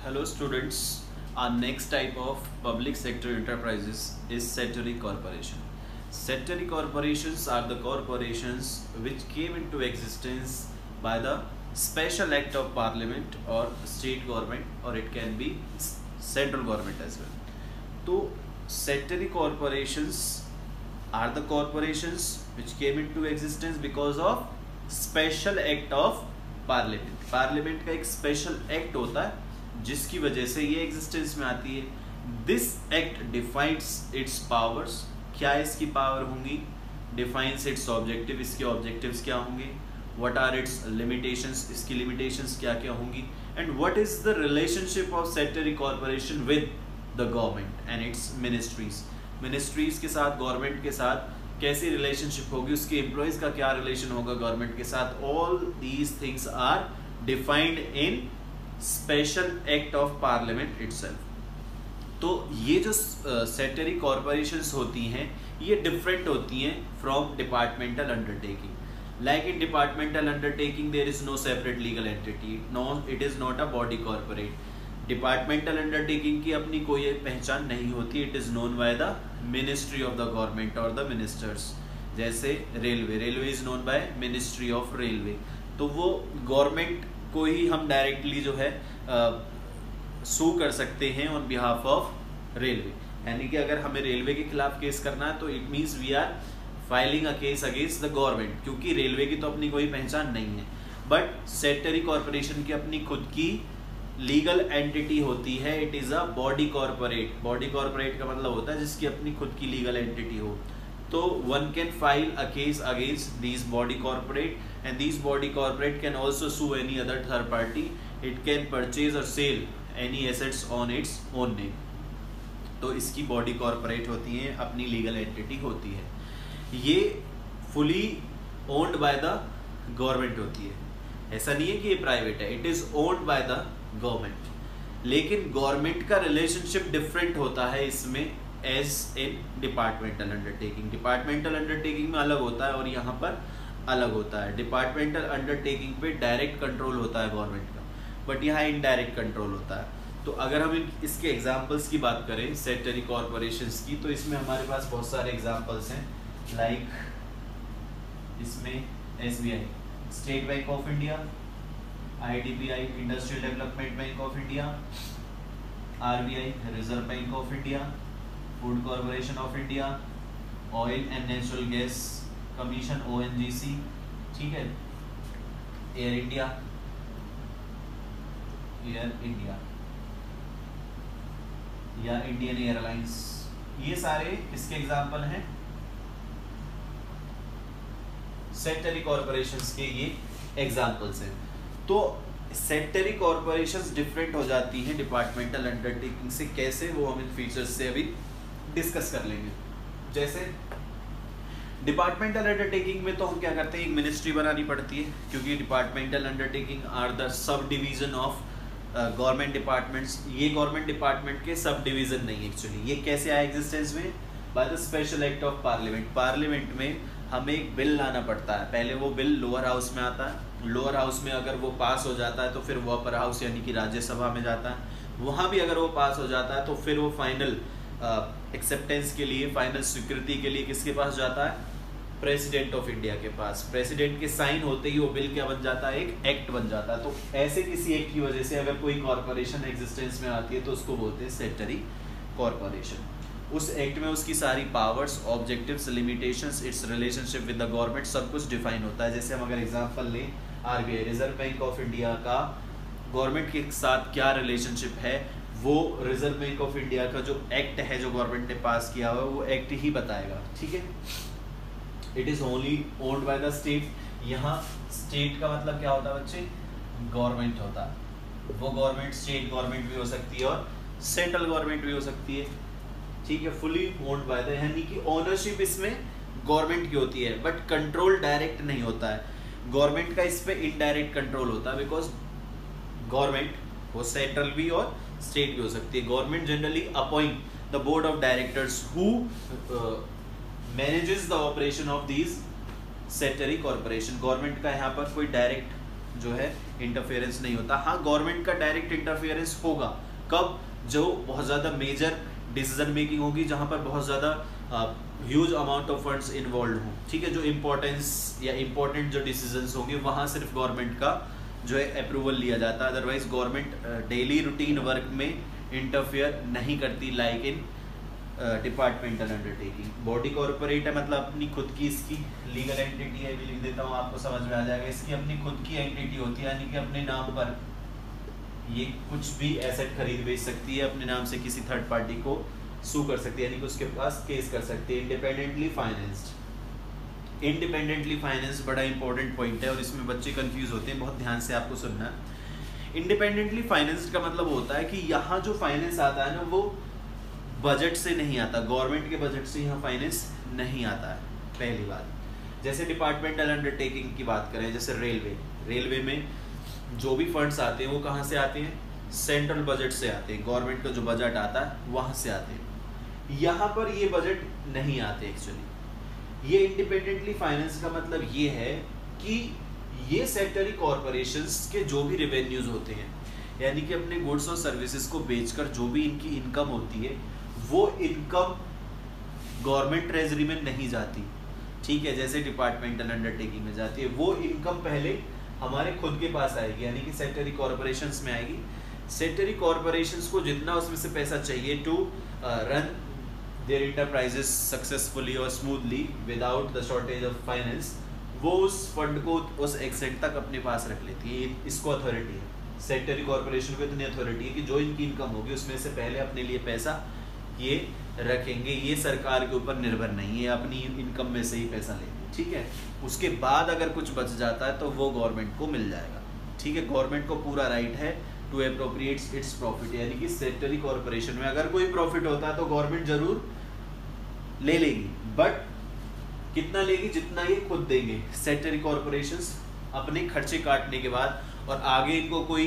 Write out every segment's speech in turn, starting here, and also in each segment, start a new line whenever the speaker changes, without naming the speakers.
Hello students, our next type of public sector enterprises is statutory corporation. Statutory corporations are the corporations which came into existence by the special act of parliament or state government, or it can be central government as well. So statutory corporations are the corporations which came into existence because of special act of parliament. Parliament का एक special act होता है जिसकी वजह से ये existence में आती है. This act defines its powers. क्या इसकी पावर होंगी? Defines its objective. इसके ऑब्जेक्टिव्स क्या होंगे? What are its limitations. इसकी लिमिटेशंस क्या क्या होंगी? And what is the relationship of statutory corporation with the government and its ministries. Ministries के साथ, गवर्नमेंट के साथ कैसी रिलेशनशिप होगी, उसके एम्प्लॉयज का क्या रिलेशन होगा गवर्नमेंट के साथ. All these things are defined in special act of parliament itself. तो ये जो स्टैट्यूटरी कॉर्पोरेशंस होती हैं ये डिफरेंट होती हैं from departmental undertaking. Like in departmental undertaking there is no separate legal entity. No, it is not a body corporate. Departmental undertaking की अपनी कोई पहचान नहीं होती. It is known by the ministry of the government और the ministers. जैसे railway, railway is known by ministry of railway. तो वो गवर्नमेंट को ही हम डायरेक्टली जो है सू कर सकते हैं ऑन बिहाफ ऑफ रेलवे. यानी कि अगर हमें रेलवे के खिलाफ केस करना है तो it means we are filing a case against the government, क्योंकि रेलवे की तो अपनी कोई पहचान नहीं है. बट स्टैट्यूटरी कॉर्पोरेशन की अपनी खुद की लीगल एंटिटी होती है. It is a body corporate. Body corporate का मतलब होता है जिसकी अपनी खुद की लीगल एंटिटी हो. तो one can file a case against this body corporate and this body corporate can also sue any other third party. It can purchase और sell any assets on its own name. तो इसकी body corporate होती है, अपनी legal entity होती है. ये fully owned by the government होती है. ऐसा नहीं है कि ये प्राइवेट है. It is owned by the government. लेकिन गवर्नमेंट का रिलेशनशिप डिफरेंट होता है इसमें as in departmental undertaking. Departmental undertaking में अलग होता है और यहाँ पर अलग होता है. डिपार्टमेंटल अंडरटेकिंग पे डायरेक्ट कंट्रोल होता है गवर्नमेंट का, बट यहाँ इनडायरेक्ट कंट्रोल होता है. तो अगर हम इसके एग्जाम्पल्स की बात करें स्टैट्यूटरी कॉर्पोरेशंस की, तो इसमें हमारे पास बहुत सारे एग्जाम्पल्स हैं. लाइक इसमें SBI, state bank of India, IDBI, industrial development bank of India, RBI, reserve bank of India, food corporation of India, oil and natural gas commission ONGC, ठीक है, एयर इंडिया या इंडियन एयरलाइंस. ये सारे किसके example हैं? Statutory corporations के ये examples हैं. तो स्टैट्यूटरी कॉर्पोरेशंस डिफरेंट हो जाती हैं डिपार्टमेंटल अंडरटेकिंग से. कैसे, वो हम इन फीचर्स से अभी डिस्कस कर लेंगे. जैसे डिपार्टमेंटल अंडरटेकिंग में तो हम क्या करते हैं, एक मिनिस्ट्री बनानी पड़ती है, क्योंकि departmental undertaking are the sub division of government departments. ये गवर्नमेंट डिपार्टमेंट के सब डिवीजन नहीं एक्चुअली. ये कैसे आया एग्जिस्टेंस में? By the special act of parliament. Parliament में हमें एक बिल लाना पड़ता है. पहले वो बिल लोअर हाउस में आता है. लोअर हाउस में अगर वो पास हो जाता है तो फिर वो अपर हाउस यानी कि राज्यसभा में जाता है. वहाँ भी अगर वो पास हो जाता है तो फिर वो फाइनल एक्सेप्टेंस के लिए, फाइनल स्वीकृति के लिए किसके पास जाता है? प्रेसिडेंट ऑफ इंडिया के पास. प्रेसिडेंट के साइन होते ही वो बिल क्या बन जाता है? एक एक्ट बन जाता है. तो ऐसे किसी एक्ट की वजह से अगर कोई कॉर्पोरेशन एग्जिस्टेंस में आती है तो उसको बोलते हैं स्टैट्यूटरी कॉर्पोरेशन. उस एक्ट में उसकी सारी powers, objectives, limitations, it's relationship with the government, सब कुछ डिफाइन होता है. जैसे हम अगर एग्जांपल लें, RBI, reserve bank of India का गवर्नमेंट के साथ क्या रिलेशनशिप है, वो रिजर्व बैंक ऑफ इंडिया का जो एक्ट है जो गवर्नमेंट ने पास किया हुआ है वो एक्ट ही बताएगा. ठीक है. It is only owned by the state. यहाँ स्टेट का मतलब क्या होता है बच्चे? गवर्नमेंट होता है. वो गवर्नमेंट स्टेट गवर्नमेंट भी हो सकती है और सेंट्रल गवर्नमेंट भी हो सकती है. ठीक है. फुली ओन्ड बाय द, यानी कि ओनरशिप इसमें गवर्नमेंट की होती है, बट कंट्रोल डायरेक्ट नहीं होता है. गवर्नमेंट का इस पे इनडायरेक्ट कंट्रोल होता है, बिकॉज गवर्नमेंट वो सेंट्रल भी और स्टेट भी हो सकती है. Government generally appoint the board of directors who manages the operation of these statutory corporation. Government का यहाँ पर कोई डायरेक्ट जो है इंटरफेरेंस नहीं होता। हाँ, गवर्नमेंट का डायरेक्ट इंटरफेरेंस होगा, कब? जो बहुत ज़्यादा मेजर डिसीजन मेकिंग होगी, जहाँ पर बहुत ज़्यादा huge amount of funds involve हों, ठीक है, जो इम्पोर्टेंस या इम्पोर्टेंट जो डिसीजंस होंगे वहाँ सिर्फ गवर्नमेंट का जो है अप्रूवल लिया जाता है। Otherwise government daily routine work में इंटरफेयर नहीं करती, like in departmental undertaking. Body corporate है मतलब अपनी खुद की इसकी लीगल एंटिटी है, भी लिख देता हूँ आपको समझ में आ जाएगा। इसकी अपनी खुद की एंटिटी होती है, यानी कि अपने नाम पर ये कुछ भी एसेट खरीद बेच सकती है, अपने नाम से किसी थर्ड पार्टी को सू कर सकती है, यानी कि उसके पास केस कर सकती है। इंडिपेंडेंटली फाइनेंस्ड, इंडिपेंडेंटली फाइनेंस बड़ा इंपॉर्टेंट पॉइंट है और इसमें बच्चे कंफ्यूज होते हैं, बहुत ध्यान से आपको सुनना। इंडिपेंडेंटली फाइनेंस्ड का मतलब होता है कि यहाँ जो फाइनेंस आता है ना वो बजट से नहीं आता, गवर्नमेंट के बजट से यहाँ फाइनेंस नहीं आता है, पहली बात। जैसे डिपार्टमेंटल अंडरटेकिंग की बात करें, जैसे रेलवे में जो भी फंड्स आते हैं वो कहाँ से आते हैं? सेंट्रल बजट से आते हैं, गवर्नमेंट का जो बजट आता है वहाँ से आते हैं। यहाँ पर ये बजट नहीं आते एक्चुअली। ये इंडिपेंडेंटली फाइनेंस का मतलब ये है कि ये सेक्टरी कॉरपोरेशंस के जो भी रेवेन्यूज होते हैं, यानी कि अपने गुड्स और सर्विसेज को बेचकर जो भी इनकी इनकम होती है वो इनकम गवर्नमेंट ट्रेजरी में नहीं जाती, ठीक है, जैसे डिपार्टमेंटल अंडरटेकिंग में जाती है। वो इनकम पहले हमारे खुद के पास आएगी, यानी कि सेक्टरी कॉरपोरेशंस में आएगी। सेक्टरी कॉरपोरेशंस को जितना उसमें से पैसा चाहिए to run their enterprises successfully और smoothly without the shortage of finance, वो उस फंड को उस एक्सटेंट तक अपने पास रख लेती है। इसको अथॉरिटी है, सेक्टरी कॉरपोरेशन को इतनी अथॉरिटी है कि जो इनकी इनकम होगी उसमें से पहले अपने लिए पैसा ये रखेंगे। ये सरकार के ऊपर निर्भर नहीं है, अपनी इनकम में से ही पैसा लेंगे, ठीक है। उसके बाद अगर कुछ बच जाता है तो वो गवर्नमेंट को मिल जाएगा, ठीक है। गवर्नमेंट को पूरा राइट है टू एप्रोप्रिएट इट्स प्रॉफिट, यानी कि सेक्टरी कॉरपोरेशन में अगर कोई प्रॉफिट होता है तो गवर्नमेंट जरूर ले लेगी, बट कितना लेगी? जितना ये खुद देंगे। सेक्टरी कॉरपोरेशंस अपने खर्चे काटने के बाद, और आगे इनको कोई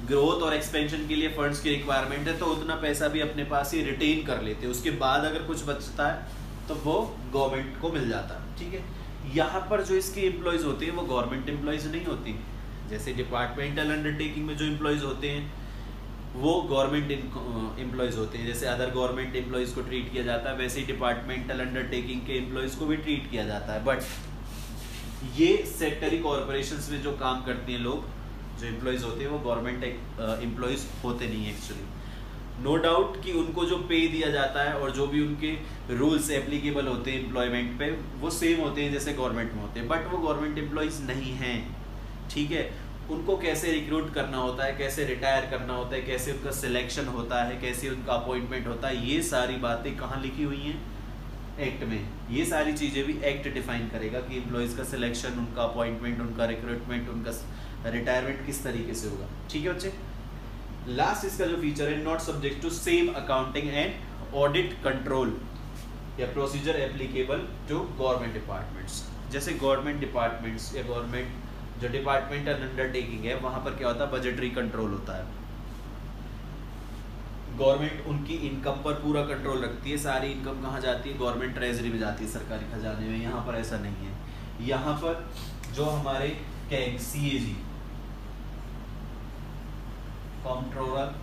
ग्रोथ और एक्सपेंशन के लिए फंड्स की रिक्वायरमेंट है तो उतना पैसा भी अपने पास ही रिटेन कर लेते हैं। उसके बाद अगर कुछ बचता है तो वो गवर्नमेंट को मिल जाता है, ठीक है। यहाँ पर जो इसके एम्प्लॉयज होते हैं वो गवर्नमेंट एम्प्लॉयज नहीं होती। जैसे डिपार्टमेंटल अंडरटेकिंग में जो एम्प्लॉयज होते हैं वो गवर्नमेंट एम्प्लॉयज होते हैं, जैसे अदर गवर्नमेंट एम्प्लॉयज को ट्रीट किया जाता है वैसे ही डिपार्टमेंटल अंडरटेकिंग के एम्प्लॉयज को भी ट्रीट किया जाता है। बट ये सेक्टरी कॉरपोरेशंस में जो काम करते हैं लोग, जो एम्प्लॉयज होते हैं वो गवर्नमेंट एम्प्लॉयज होते नहीं है एक्चुअली। नो डाउट कि उनको जो पे दिया जाता है और जो भी उनके रूल्स एप्लीकेबल होते हैं एम्प्लॉयमेंट पे वो सेम होते हैं जैसे गवर्नमेंट में होते हैं, बट वो गवर्नमेंट एम्प्लॉयज नहीं हैं, ठीक है। उनको कैसे रिक्रूट करना होता है, कैसे रिटायर करना होता है, कैसे उनका सिलेक्शन होता है, कैसे उनका अपॉइंटमेंट होता है, ये सारी बातें कहाँ लिखी हुई हैं? एक्ट में। ये सारी चीज़ें भी एक्ट डिफाइन करेगा कि एम्प्लॉयज़ का सिलेक्शन, उनका अपॉइंटमेंट, उनका रिक्रूटमेंट, उनका रिटायरमेंट किस तरीके से होगा, ठीक है बच्चे। लास्ट इसका जो फीचर है, not subject to same accounting and audit control या procedure applicable to government departments. जैसे गवर्नमेंट डिपार्टमेंट्स या गवर्नमेंट जो डिपार्टमेंटल अंडरटेकिंग है वहाँ पर क्या होता है? बजटरी कंट्रोल होता है। गवर्नमेंट उनकी इनकम पर पूरा कंट्रोल रखती है, सारी इनकम कहाँ जाती है? गवर्नमेंट ट्रेजरी में जाती है, सरकारी खजाने में। यहाँ पर ऐसा नहीं है। यहाँ पर जो हमारे क्या है, CAG controller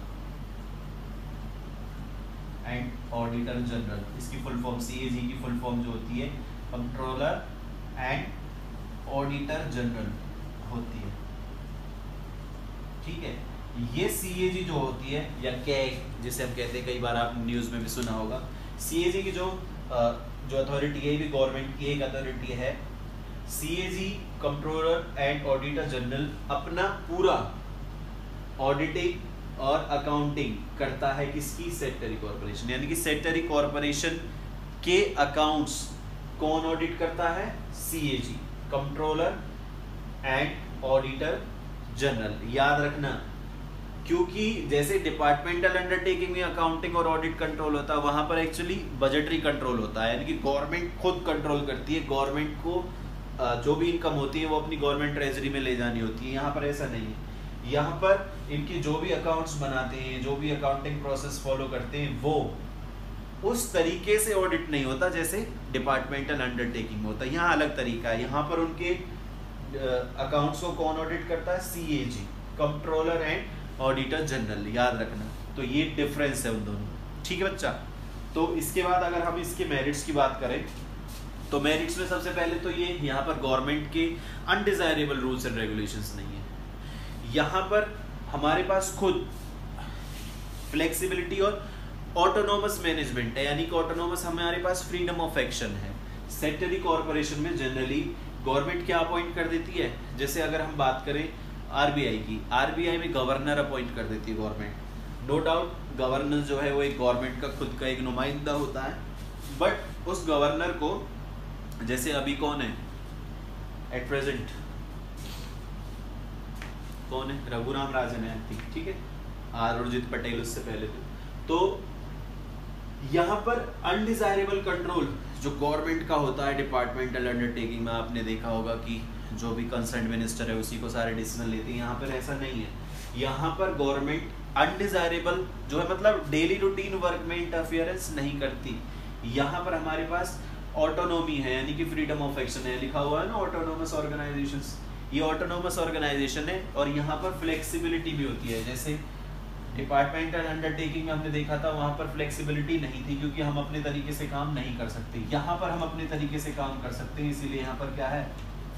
and auditor general, इसकी फुल फॉर्म CAG की फुल फॉर्म जो होती है कंट्रोलर एंड ऑडिटर जनरल होती है, ठीक है। ये CAG जो होती है या कैग जिसे हम कहते हैं, कई बार आप न्यूज़ में भी सुना होगा, CAG की जो अथॉरिटी है ये भी गवर्नमेंट की एक अथॉरिटी है। CAG controller and auditor general अपना पूरा ऑडिटिंग और अकाउंटिंग करता है किसकी? Secretary corporation. यानी कि सेक्टरी कॉरपोरेशन के अकाउंट्स कौन ऑडिट करता है? CAG controller and auditor general. याद रखना, क्योंकि जैसे डिपार्टमेंटल अंडरटेकिंग में अकाउंटिंग और ऑडिट कंट्रोल होता है, वहां पर एक्चुअली बजटरी कंट्रोल होता है, यानी कि गवर्नमेंट खुद कंट्रोल करती है। गवर्नमेंट को जो भी इनकम होती है वो अपनी गवर्नमेंट ट्रेजरी में ले जानी होती है। यहाँ पर ऐसा नहीं है। यहाँ पर इनके जो भी अकाउंट्स बनाते हैं, जो भी अकाउंटिंग प्रोसेस फॉलो करते हैं, वो उस तरीके से ऑडिट नहीं होता जैसे डिपार्टमेंटल अंडरटेकिंग होता है। यहाँ अलग तरीका है। यहाँ पर उनके अकाउंट्स को कौन ऑडिट करता है? CAG, controller and auditor general, याद रखना। तो ये डिफरेंस है उन दोनों, ठीक है बच्चा। तो इसके बाद अगर हम इसके मेरिट्स की बात करें तो मेरिट्स में सबसे पहले तो ये यहाँ पर गवर्नमेंट के अनडिजायरेबल रूल्स एंड रेगुलेशंस नहीं है। यहाँ पर हमारे पास खुद फ्लेक्सिबिलिटी और ऑटोनोमस मैनेजमेंट है, यानी कि ऑटोनोमस हमारे पास फ्रीडम ऑफ एक्शन है। सेक्टरी कॉर्पोरेशन में जनरली गवर्नमेंट क्या अपॉइंट कर देती है, जैसे अगर हम बात करें RBI की, RBI में गवर्नर अपॉइंट कर देती है गवर्नमेंट। नो डाउट गवर्नर जो है वो एक गवर्नमेंट का खुद का एक नुमाइंदा होता है, बट उस गवर्नर को, जैसे अभी कौन है एट प्रेजेंट, कौन है? रघुराम राजन है, ठीक है, उर्जित पटेल उससे पहले थे। तो यहाँ पर अनडिजायरेबल कंट्रोल जो गवर्नमेंट का होता है डिपार्टमेंटल अंडरटेकिंग में, आपने देखा होगा कि जो भी कंसर्न मिनिस्टर है उसी को सारे डिसीजन लेते हैं। यहाँ पर ऐसा नहीं है। यहाँ पर गवर्नमेंट अनडिजायरेबल जो है मतलब डेली रूटीन वर्क में इंटरफियरेंस नहीं करती। यहाँ पर हमारे पास ऑटोनोमी है, यानी कि फ्रीडम ऑफ एक्शन है, लिखा हुआ है ना ऑटोनोमस ऑर्गेनाइजेशंस, ये ऑटोनोमस ऑर्गेनाइजेशन है। और यहाँ पर फ्लेक्सिबिलिटी भी होती है, जैसे डिपार्टमेंटल अंडरटेकिंग में हमने देखा था वहाँ पर फ्लेक्सिबिलिटी नहीं थी क्योंकि हम अपने तरीके से काम नहीं कर सकते। यहाँ पर हम अपने तरीके से काम कर सकते हैं, इसीलिए यहाँ पर क्या है?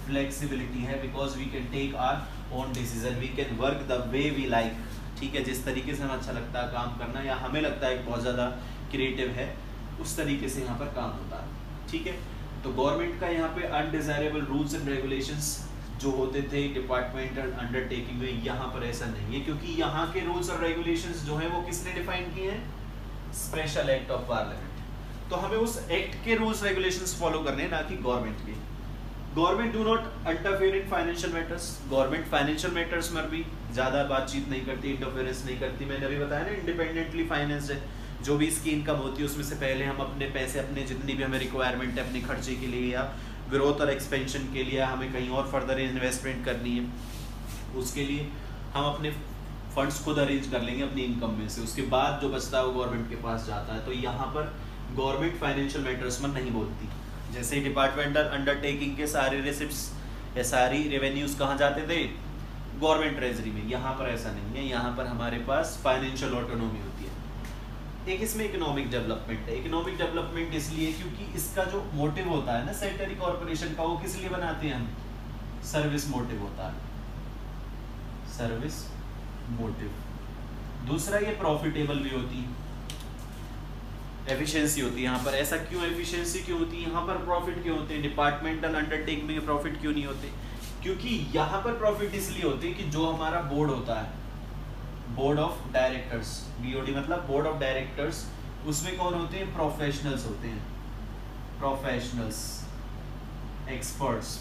फ्लेक्सिबिलिटी है, because we can take our own decision, we can work the way we like, ठीक है, जिस तरीके से हमें अच्छा लगता है काम करना या हमें लगता है बहुत ज़्यादा क्रिएटिव है, उस तरीके से यहाँ पर काम होता है, ठीक है। तो गवर्नमेंट का यहाँ पे अनडिजायरेबल रूल्स एंड रेगुलेशंस जो होते थे डिपार्टमेंटल अंडरटेकिंग में, यहाँ पर ऐसा नहीं है, क्योंकि यहाँ के रूल्स और रेगुलेशंस जो हैं वो किसने डिफाइन किए हैं? Special act of parliament. तो हमें उस एक्ट के रूल्स रेगुलेशंस फॉलो करने हैं, ना कि गवर्नमेंट के। Government do not interfere in financial matters, government financial matters में भी ज़्यादा बातचीत नहीं करती, इंटरफेरेंस नहीं करती। मैंने अभी बताया ना, इंडिपेंडेंटली फाइनेंस्ड है, जो भी इसकी इनकम होती है उसमें से पहले हम अपने पैसे, अपने जितनी भी हमें रिक्वायरमेंट है अपने खर्चे के लिए या ग्रोथ और एक्सपेंशन के लिए, हमें कहीं और फर्दर इन्वेस्टमेंट करनी है, उसके लिए हम अपने फंड्स खुद अरेंज कर लेंगे अपनी इनकम में से। उसके बाद जो बचता है वो गवर्नमेंट के पास जाता है। तो यहाँ पर गवर्नमेंट फाइनेंशियल मैटर्स में नहीं बोलती। जैसे डिपार्टमेंटल अंडरटेकिंग के सारे रिसिप्ट्स या सारी रेवेन्यूज कहाँ जाते थे? गवर्नमेंट ट्रेजरी में। यहाँ पर ऐसा नहीं है, यहाँ पर हमारे पास फाइनेंशियल ऑटोनॉमी होती है। एक इसमें इकोनॉमिक डेवलपमेंट है। इकोनॉमिक डेवलपमेंट इसलिए क्योंकि इसका जो मोटिव होता है ना सेक्टरी कॉर्पोरेशन का, वो किस लिए बनाते हैं हम? सर्विस मोटिव होता है, सर्विस मोटिव। दूसरा ये प्रॉफिटेबल भी होती है, एफिशिएंसी होती है। यहाँ पर ऐसा क्यों एफिशिएंसी क्यों होती है? यहाँ पर प्रॉफिट क्यों होते हैं? डिपार्टमेंटल अंडरटेकिंग में प्रॉफिट क्यों नहीं होते? क्योंकि यहाँ पर प्रॉफिट इसलिए होते हैं कि जो हमारा बोर्ड होता है, बोर्ड ऑफ डायरेक्टर्स, BOD मतलब बोर्ड ऑफ डायरेक्टर्स, उसमें कौन होते हैं? प्रोफेशनल्स होते हैं, प्रोफेशनल्स, एक्सपर्ट्स,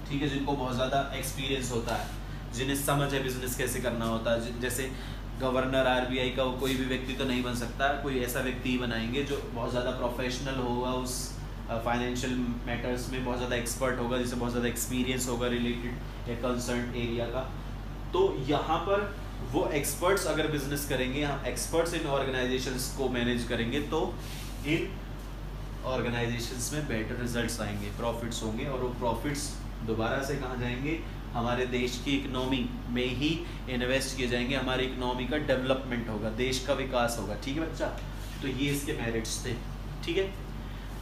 ठीक है, जिनको बहुत ज़्यादा एक्सपीरियंस होता है, जिन्हें समझ है बिजनेस कैसे करना होता है। जैसे गवर्नर RBI का वो कोई भी व्यक्ति तो नहीं बन सकता, कोई ऐसा व्यक्ति ही बनाएंगे जो बहुत ज़्यादा प्रोफेशनल होगा, उस फाइनेंशियल मैटर्स में बहुत ज़्यादा एक्सपर्ट होगा, जिसे बहुत ज़्यादा एक्सपीरियंस होगा रिलेटेड या कंसर्न एरिया का। तो यहाँ पर वो एक्सपर्ट्स अगर बिजनेस करेंगे, हम एक्सपर्ट्स इन ऑर्गेनाइजेशंस को मैनेज करेंगे, तो इन ऑर्गेनाइजेशंस में बेटर रिजल्ट्स आएंगे, प्रॉफिट्स होंगे, और वो प्रॉफिट्स दोबारा से कहाँ जाएंगे? हमारे देश की इकोनॉमी में ही इन्वेस्ट किए जाएंगे, हमारी इकोनॉमी का डेवलपमेंट होगा, देश का विकास होगा, ठीक है बच्चा। तो ये इसके मेरिट्स थे, ठीक है।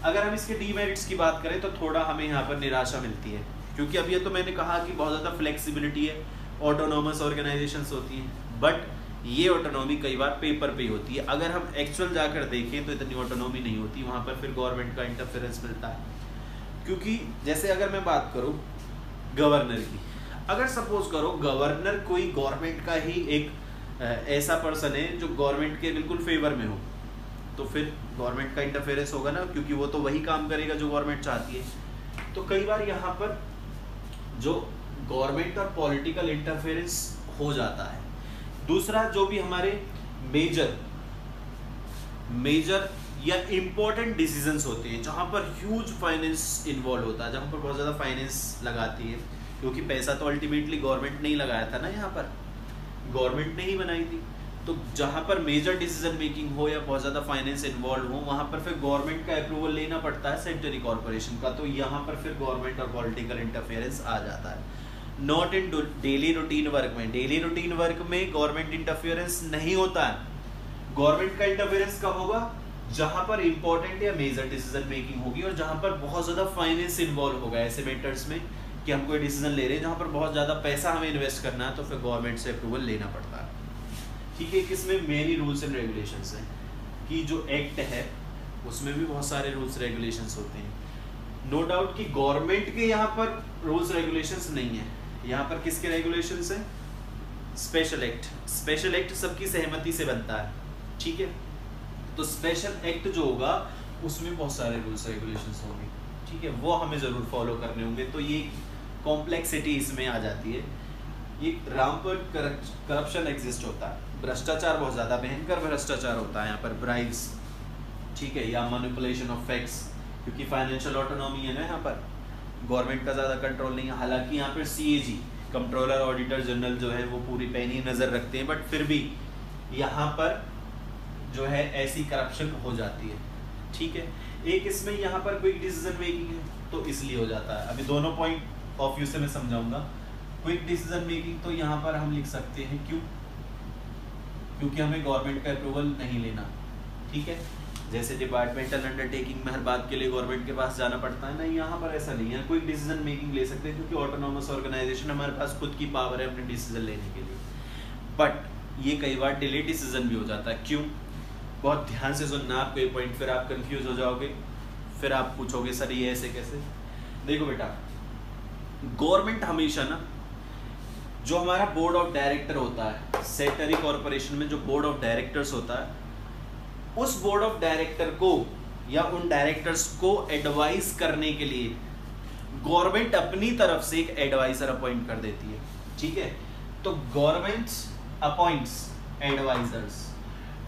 अगर हम इसके डीमेरिट्स की बात करें तो थोड़ा हमें यहाँ पर निराशा मिलती है, क्योंकि अब ये तो मैंने कहा कि बहुत ज़्यादा फ्लेक्सिबिलिटी है, ऑटोनोमस ऑर्गेनाइजेशंस होती हैं, बट ये ऑटोनॉमी कई बार पेपर पे होती है। अगर हम एक्चुअल जाकर देखें तो इतनी ऑटोनॉमी नहीं होती, वहाँ पर फिर गवर्नमेंट का इंटरफेरेंस मिलता है। क्योंकि जैसे अगर मैं बात करूँ गवर्नर की, अगर सपोज करो गवर्नर कोई गवर्नमेंट का ही एक ऐसा पर्सन है जो गवर्नमेंट के बिल्कुल फेवर में हो, तो फिर गवर्नमेंट का इंटरफेरेंस होगा ना, क्योंकि वो तो वही काम करेगा जो गवर्नमेंट चाहती है। तो कई बार यहाँ पर जो गवर्नमेंट और पॉलिटिकल इंटरफेरेंस हो जाता है। दूसरा, जो भी हमारे मेजर या इम्पोर्टेंट डिसीजंस होते हैं, जहाँ पर ह्यूज फाइनेंस इन्वॉल्व होता है, जहाँ पर बहुत ज़्यादा फाइनेंस लगाती है, क्योंकि पैसा तो अल्टीमेटली गवर्नमेंट ने ही लगाया था ना, यहाँ पर गवर्नमेंट ने ही बनाई थी। तो जहाँ पर मेजर डिसीजन मेकिंग हो या बहुत ज़्यादा फाइनेंस इन्वॉल्व हो, वहाँ पर फिर गवर्नमेंट का अप्रूवल लेना पड़ता है सेंटरी कॉर्पोरेशन का। तो यहाँ पर फिर गवर्नमेंट और पॉलिटिकल इंटरफेरेंस आ जाता है। Not in daily routine work में, डेली रूटीन वर्क में गवर्नमेंट इंटरफेरेंस नहीं होता है। गवर्नमेंट का इंटरफेरेंस कब होगा? जहां पर इंपॉर्टेंट या मेजर डिसीजन मेकिंग होगी और जहां पर बहुत ज्यादा फाइनेंस इन्वॉल्व होगा ऐसे मैटर्स में कि हम कोई डिसीजन ले रहे हैं जहां पर बहुत ज्यादा पैसा हमें इन्वेस्ट करना है, तो फिर गवर्नमेंट से अप्रूवल लेना पड़ता है। ठीक है, किसमें मेनी रूल्स एंड रेगुलेशंस हैं कि जो एक्ट है उसमें भी बहुत सारे रूल्स रेगुलेशंस होते हैं। नो डाउट कि गवर्नमेंट के यहाँ पर रूल्स रेगुलेशंस नहीं है, यहाँ पर किसके रेगुलेशंस हैं? Special act. स्पेशल एक्ट सबकी सहमति से बनता है। ठीक है, तो स्पेशल एक्ट जो होगा उसमें बहुत सारे रूल्स रेगुलेशंस होंगे। ठीक है, वो हमें जरूर फॉलो करने होंगे। तो ये कॉम्प्लेक्सिटी इसमें आ जाती है। ये रामपट करप्शन एग्जिस्ट होता है, भ्रष्टाचार बहुत ज़्यादा भयंकर भ्रष्टाचार होता है यहाँ पर, ब्राइब्स, ठीक है, या मैनिपुलेशन ऑफ फैक्ट्स, क्योंकि फाइनेंशियल ऑटोनॉमी है ना यहाँ पर, गवर्नमेंट का ज़्यादा कंट्रोल नहीं है। हालांकि यहाँ पर CAG कंट्रोलर ऑडिटर जनरल जो है वो पूरी पैनी नज़र रखते हैं, बट फिर भी यहाँ पर जो है ऐसी करप्शन हो जाती है। ठीक है, एक इसमें यहाँ पर क्विक डिसीजन मेकिंग है तो इसलिए हो जाता है। अभी दोनों पॉइंट ऑफ व्यू से मैं समझाऊंगा। क्विक डिसीजन मेकिंग तो यहाँ पर हम लिख सकते हैं क्यों? क्योंकि हमें गवर्नमेंट का अप्रूवल नहीं लेना। ठीक है, जैसे डिपार्टमेंटल अंडरटेकिंग में हर बात के लिए गवर्नमेंट के पास जाना पड़ता है ना, यहाँ पर ऐसा नहीं है। क्विक डिसीजन मेकिंग ले सकते हैं क्योंकि ऑटोनॉमस ऑर्गेनाइजेशन, हमारे पास खुद की पावर है अपने डिसीजन लेने के लिए। बट ये कई बार डिले डिसीजन भी हो जाता है। क्यों? बहुत ध्यान से सुनना आपको ये पॉइंट, फिर आप कंफ्यूज हो जाओगे, फिर आप पूछोगे सर ये ऐसे कैसे। देखो बेटा, गवर्नमेंट हमेशा ना, जो हमारा बोर्ड ऑफ डायरेक्टर होता है सेक्टरी कॉर्पोरेशन में, जो बोर्ड ऑफ डायरेक्टर्स होता है, उस बोर्ड ऑफ डायरेक्टर को या उन डायरेक्टर्स को एडवाइस करने के लिए गवर्नमेंट अपनी तरफ से एक एडवाइजर अपॉइंट कर देती है। ठीक है, तो government appoints advisers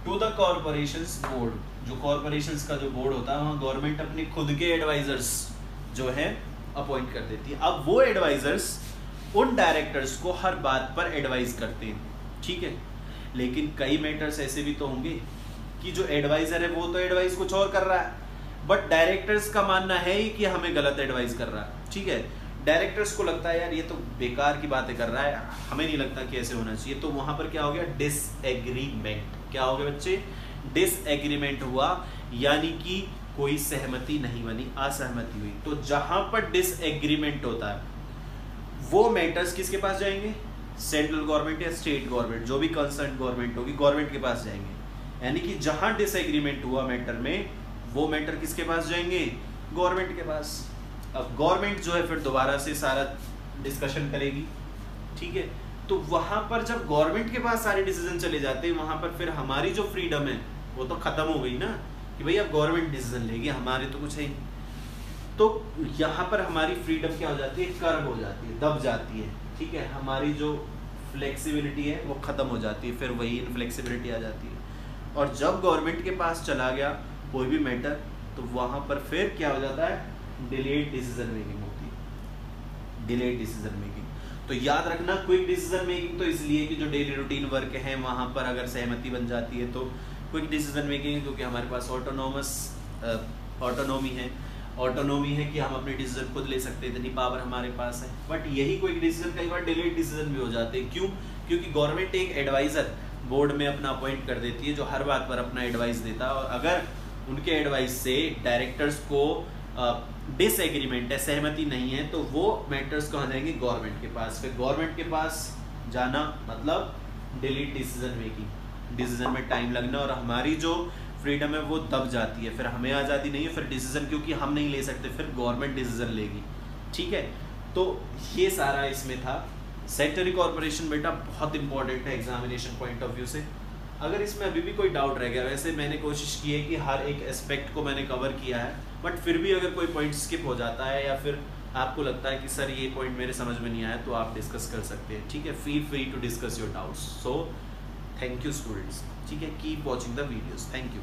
to the corporations board. जो कॉर्पोरेशंस का जो बोर्ड होता है वहाँ गवर्नमेंट अपने खुद के एडवाइजर्स जो है अपॉइंट कर देती है। अब वो एडवाइजर्स उन डायरेक्टर्स को हर बात पर एडवाइस करते हैं। ठीक है, लेकिन कई मैटर्स ऐसे भी तो होंगे कि जो एडवाइजर है वो तो एडवाइस कुछ और कर रहा है, बट डायरेक्टर्स का मानना है कि हमें गलत एडवाइस कर रहा है। ठीक है, डायरेक्टर्स को लगता है यार ये तो बेकार की बातें कर रहा है, हमें नहीं लगता कि ऐसे होना चाहिए। तो वहां पर क्या हो गया? डिसएग्रीमेंट। क्या हो गया बच्चे? डिसएग्रीमेंट हुआ, यानी कि कोई सहमति नहीं बनी, असहमति हुई। तो जहां पर डिसएग्रीमेंट होता है वो मैटर्स किसके पास जाएंगे? सेंट्रल गवर्नमेंट या स्टेट गवर्नमेंट, जो भी कंसर्न गवर्नमेंट होगी, गवर्नमेंट के पास जाएंगे। यानी कि जहां डिसएग्रीमेंट हुआ मैटर में, वो मैटर किसके पास जाएंगे? गवर्नमेंट के पास। अब गवर्नमेंट जो है फिर दोबारा से सारा डिस्कशन करेगी। ठीक है, तो वहां पर जब गवर्नमेंट के पास सारे डिसीजन चले जाते हैं, वहां पर फिर हमारी जो फ्रीडम है वो तो खत्म हो गई ना, कि भाई अब गवर्नमेंट डिसीजन लेगी, हमारे तो कुछ है ही। तो यहाँ पर हमारी फ्रीडम क्या हो जाती है? कर्ब हो जाती है, दब जाती है। ठीक है, हमारी जो फ्लेक्सिबिलिटी है वो खत्म हो जाती है, फिर वही इनफ्लेक्सिबिलिटी आ जाती है। और जब गवर्नमेंट के पास चला गया कोई भी मैटर, तो वहां पर फिर क्या हो जाता है? डिलेड डिसीजन मेकिंग होती है, डिलेड डिसीजन मेकिंग। तो याद रखना, क्विक डिसीजन मेकिंग तो इसलिए कि जो डेली रूटीन वर्क है वहां पर अगर सहमति बन जाती है तो क्विक डिसीजन मेकिंग, क्योंकि हमारे पास ऑटोनॉमी है कि हम अपने डिसीजन खुद ले सकते हैं, इतनी पावर हमारे पास है। बट यही क्विक डिसीजन कई बार डिलेड डिसीजन भी हो जाते हैं। क्यों? क्योंकि गवर्नमेंट एक एडवाइजर बोर्ड में अपना अपॉइंट कर देती है जो हर बात पर अपना एडवाइस देता है, और अगर उनके एडवाइस से डायरेक्टर्स को डिसएग्रीमेंट है, सहमति नहीं है, तो वो मैटर्स कहाँ जाएंगे? गवर्नमेंट के पास। फिर गवर्नमेंट के पास जाना मतलब डिलीट डिसीजन मेकिंग, डिसीजन में टाइम लगना, और हमारी जो फ्रीडम है वो दब जाती है, फिर हमें आज़ादी नहीं है, फिर डिसीजन क्योंकि हम नहीं ले सकते, फिर गवर्नमेंट डिसीजन लेगी। ठीक है, तो ये सारा इसमें था। सेक्टरी कॉर्पोरेशन बेटा बहुत इंपॉर्टेंट है एग्जामिनेशन पॉइंट ऑफ व्यू से। अगर इसमें अभी भी कोई डाउट रह गया, वैसे मैंने कोशिश की है कि हर एक एस्पेक्ट को मैंने कवर किया है, बट फिर भी अगर कोई पॉइंट स्किप हो जाता है या फिर आपको लगता है कि सर ये पॉइंट मेरे समझ में नहीं आया, तो आप डिस्कस कर सकते हैं। ठीक है, feel free to discuss your doubts. So thank you students. ठीक है, keep watching the videos. Thank you.